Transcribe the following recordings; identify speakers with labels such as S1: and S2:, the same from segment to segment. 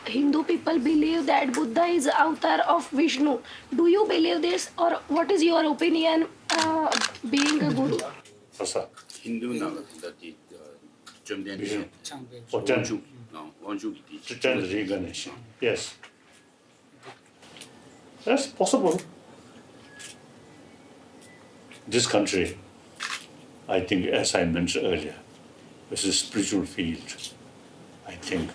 S1: Hindu people believe that Buddha is avatar of Vishnu. Do you believe this, or what is your opinion being a guru?
S2: Asa.
S3: Hindu na the Jumden
S2: Or Jan,
S3: Wanju
S2: Jan Reganish. Yes. That's possible. This country, I think, as I mentioned earlier, is a spiritual field. I think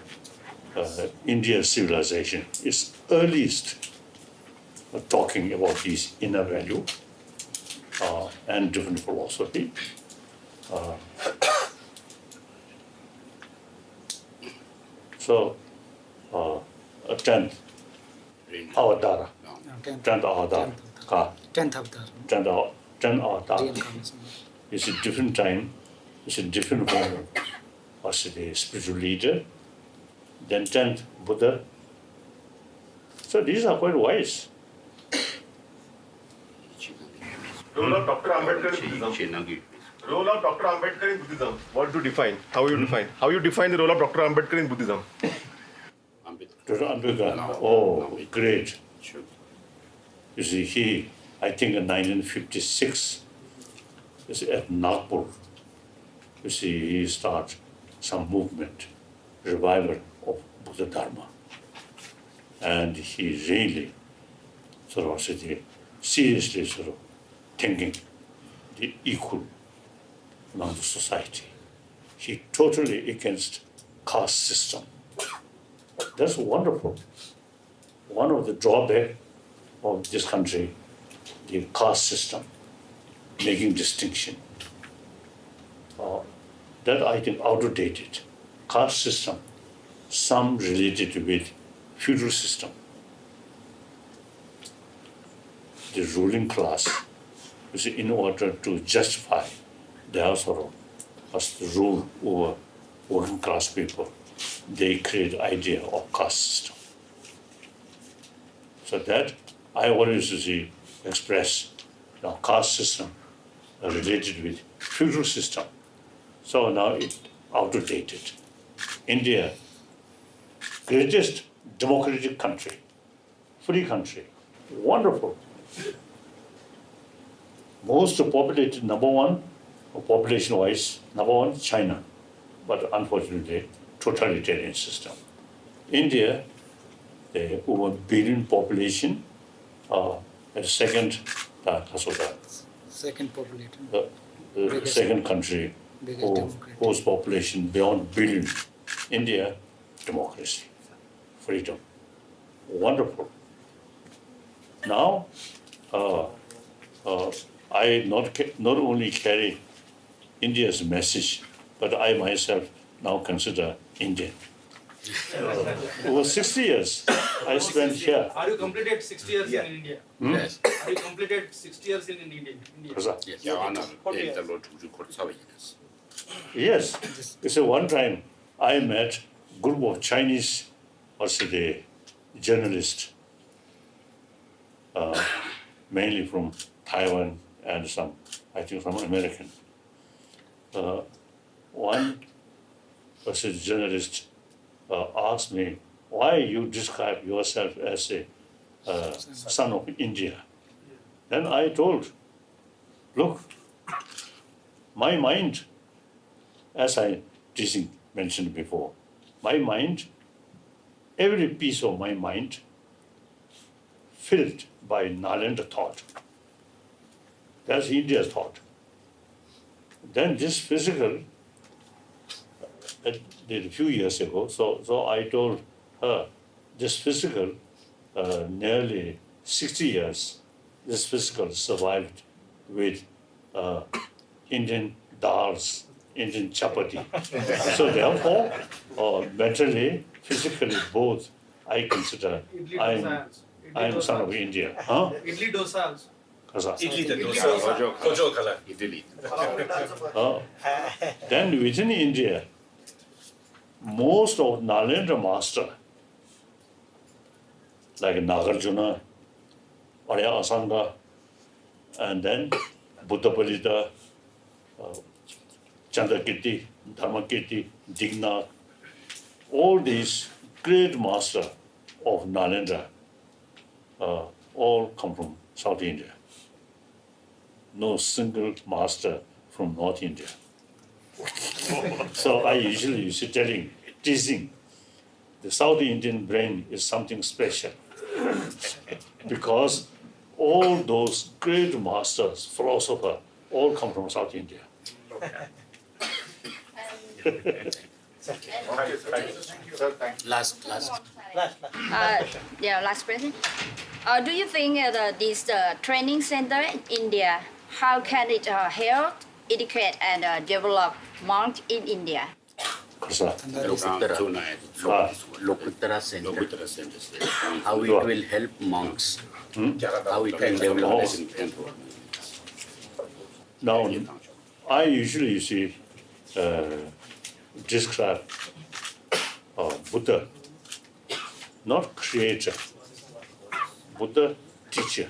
S2: India's civilization is earliest talking about these inner value and different philosophy. So, 10th avatar, 10th avatar, ka,
S4: 10th avatar.
S2: 10th avatar
S4: Reincarnation.
S2: is a different time, it's a different form as a spiritual leader. Then 10th Buddha. So these are quite wise.
S5: Role of Dr. Ambedkar in Buddhism. Role of Dr. Ambedkar in Buddhism. What to define? How you define? How you define the role of Dr. Ambedkar in Buddhism?
S2: Dr. Ambedkar, oh, great.
S3: Sure.
S2: You see, he, I think in 1956, is at Nagpur, you see, he started some movement, revival of Buddha Dharma. And he really sort of said, seriously sort of thinking the equal among the society. He totally against caste system. That's wonderful. One of the drawbacks of this country, the caste system, making distinction. That I think outdated. Caste system, some related with feudal system. The ruling class, you see, in order to justify their sort of as the rule over working class people, they create idea of caste system. So that I always see express caste system related with feudal system. So now it's outdated. India, greatest democratic country, free country, wonderful. Most populated, number one, population-wise, number one, China, but unfortunately, totalitarian system. India, over 1 billion population, and second,
S4: Second populated.
S2: the second country
S4: Biggest democratic.
S2: whose population beyond billion. India, democracy, freedom, wonderful. Now, I not only carry India's message, but I myself now consider Indian. Over 60 years I spent here.
S6: Are you completed 60 years in India?
S3: Yes.
S6: Are you completed 60 years in India?
S3: Yes.
S2: Yes, it's a one time I met group of Chinese, also the journalists, mainly from Taiwan and some, I think, from American. One was a journalist asked me, why you describe yourself as a son of India? Then I told, look, my mind, as I mentioned before, my mind, every piece of my mind filled by Nalanda thought. That's India's thought. Then this physical, a few years ago, so I told her, this physical, nearly 60 years, this physical survived with Indian dals, Indian chapati. So therefore, mentally, physically, both, I consider I'm son of India. Huh?
S6: Idli dosa also.
S2: Kasa.
S3: Italy.
S2: Then within India, most of Nalanda master, like Nagarjuna, Arya Asanga, and then Buddha Palita, Chandrakirti, Dharmakirti, Digna, all these great master of Nalanda all come from South India. No single master from North India. So I usually used to teasing, the South Indian brain is something special because all those great masters, philosophers, all come from South India.
S3: Last.
S4: Last question. Do you think this training center in India, how can it help, educate, and develop monks in India?
S2: 그래서
S3: Lokuttara Center. How it will help monks. How it will develop as in temple.
S2: now I usually describe Buddha, not creator, Buddha teacher.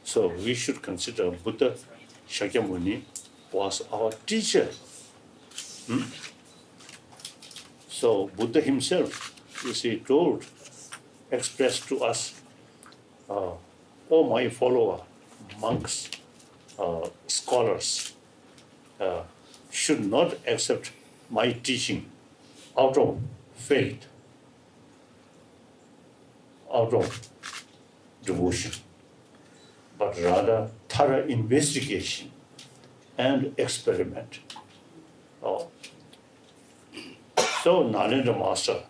S2: So we should consider Buddha Shakyamuni was our teacher. So Buddha himself, expressed to us, all my follower, monks, scholars, should not accept my teaching out of faith, out of devotion, but rather thorough investigation and experiment. So Nalanda master,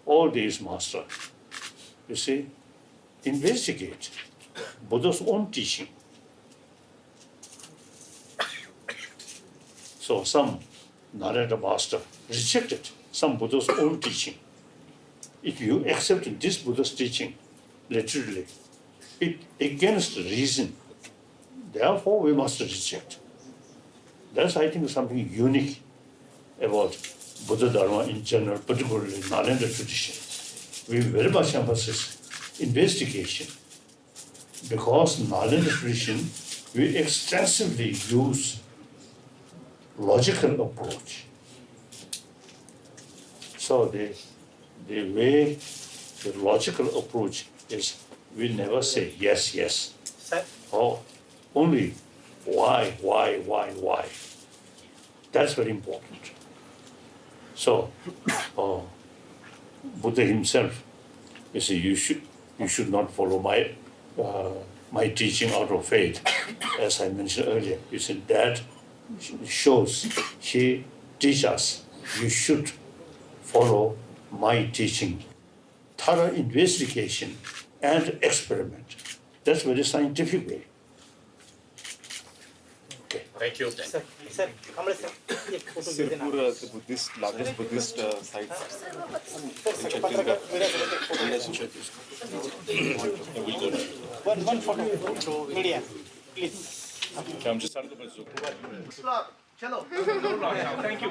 S2: all these masters, investigate Buddha's own teaching. So some Nalanda master rejected some Buddha's own teaching. If you accept this Buddha's teaching, literally, it against reason. Therefore, we must reject. That's, I think, something unique about Buddha Dharma in general, particularly Nalanda tradition. We very much emphasize investigation because Nalanda tradition, we extensively use logical approach. So the way the logical approach is, we never say yes, yes, or only why. That's very important. So Buddha himself, you should not follow my teaching out of faith, as I mentioned earlier. That shows he teaches us you should follow my teaching, thorough investigation and experiment. That's very scientific way. Okay.
S3: Thank you.
S7: Sir, Kamala sir, एक photo दे देना।
S5: Sirpur, the Buddhist, largest Buddhist site.
S7: Sir, पत्रकार मेरा photo. One photo, media, please.
S5: I'm just starting to Zoom.
S7: चलो। Thank you.